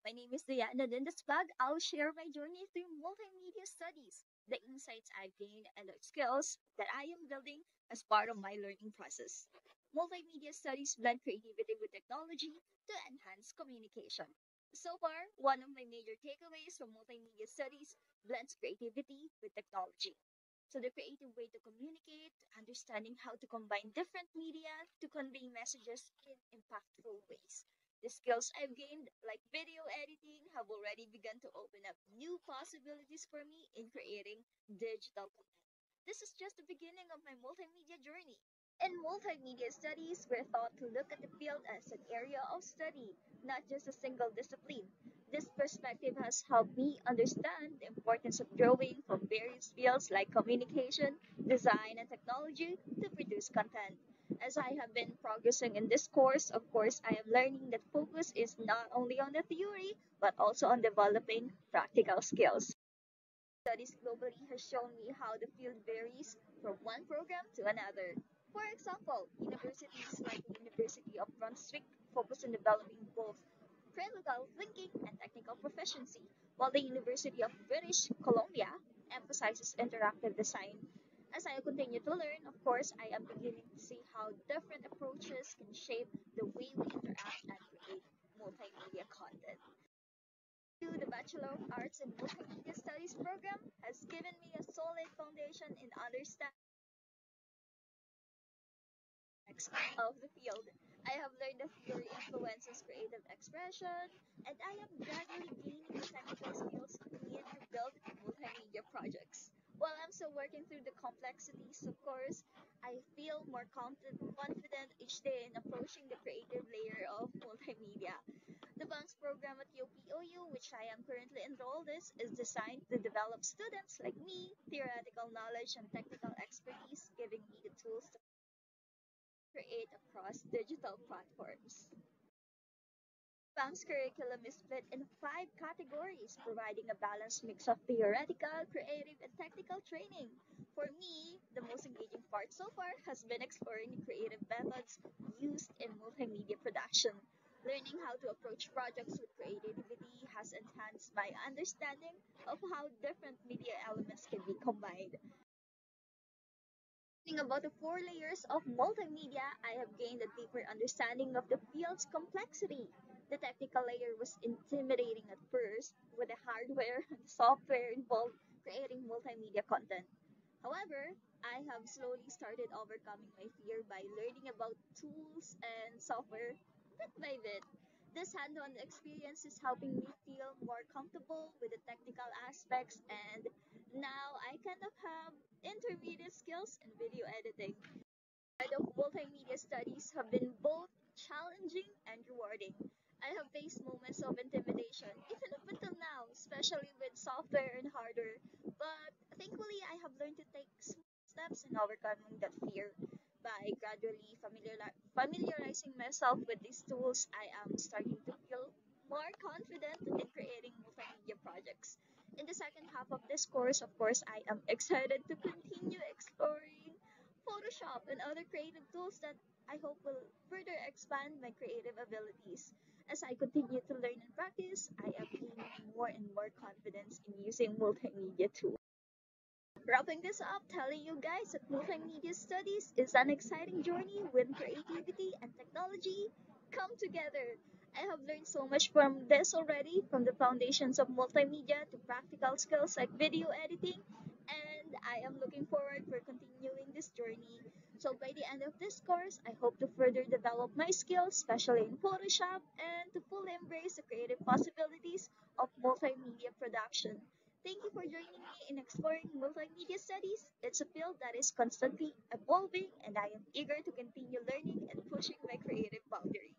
My name is Diana, and in this vlog, I'll share my journey through multimedia studies, the insights I've gained, and the skills that I am building as part of my learning process. Multimedia studies blend creativity with technology to enhance communication. So far, one of my major takeaways from multimedia studies blends creativity with technology. So, the creative way to communicate, understanding how to combine different media to convey messages in impactful ways. The skills I've gained, like video editing, have already begun to open up new possibilities for me in creating digital content. This is just the beginning of my multimedia journey. In multimedia studies, we're taught to look at the field as an area of study, not just a single discipline. This perspective has helped me understand the importance of drawing from various fields like communication, design, and technology to produce content. As I have been progressing in this course, of course, I am learning that focus is not only on the theory, but also on developing practical skills. Studies globally has shown me how the field varies from one program to another. For example, universities like the University of Brunswick focus on developing both critical thinking and technical proficiency, while the University of British Columbia emphasizes interactive design. As I continue to learn, of course, I am beginning to see how different approaches can shape the way we interact and create multimedia content. The Bachelor of Arts in Multimedia Studies program has given me a solid foundation in understanding of the field. I have learned that theory influences creative expression, and I am gradually gaining the technical skills needed to build multimedia projects. While I'm still working through the complexities, of course, I feel more confident each day in approaching the creative layer of multimedia. The BANKS program at UPOU, which I am currently enrolled in, is designed to develop students like me theoretical knowledge and technical expertise, giving me the tools to create across digital platforms. BANK's curriculum is split in five categories, providing a balanced mix of theoretical, creative, and technical training. For me, the most engaging part so far has been exploring the creative methods used in multimedia production. Learning how to approach projects with creativity has enhanced my understanding of how different media elements can be combined. Learning about the four layers of multimedia, I have gained a deeper understanding of the field's complexity. The technical layer was intimidating at first, with the hardware and software involved creating multimedia content. However, I have slowly started overcoming my fear by learning about tools and software bit by bit. This hands-on experience is helping me feel more comfortable with the technical aspects, and now I kind of have intermediate skills in video editing. The multimedia studies have been both challenging and rewarding. I have faced moments of intimidation, even up until now, especially with software and hardware. But thankfully, I have learned to take small steps in overcoming that fear. By gradually familiarizing myself with these tools, I am starting to feel more confident in creating multimedia projects. In the second half of this course, of course, I am excited to continue exploring Photoshop and other creative tools that I hope will further expand my creative abilities. As I continue to learn and practice, I am gaining more and more confidence in using multimedia tools. Wrapping this up, telling you guys that multimedia studies is an exciting journey when creativity and technology come together. I have learned so much from this already, from the foundations of multimedia to practical skills like video editing, and I am looking forward for continuing this journey. So by the end of this course, I hope to further develop my skills, especially in Photoshop, and to fully embrace the creative possibilities of multimedia production. Thank you for joining me in exploring multimedia studies. It's a field that is constantly evolving, and I am eager to continue learning and pushing my creative boundaries.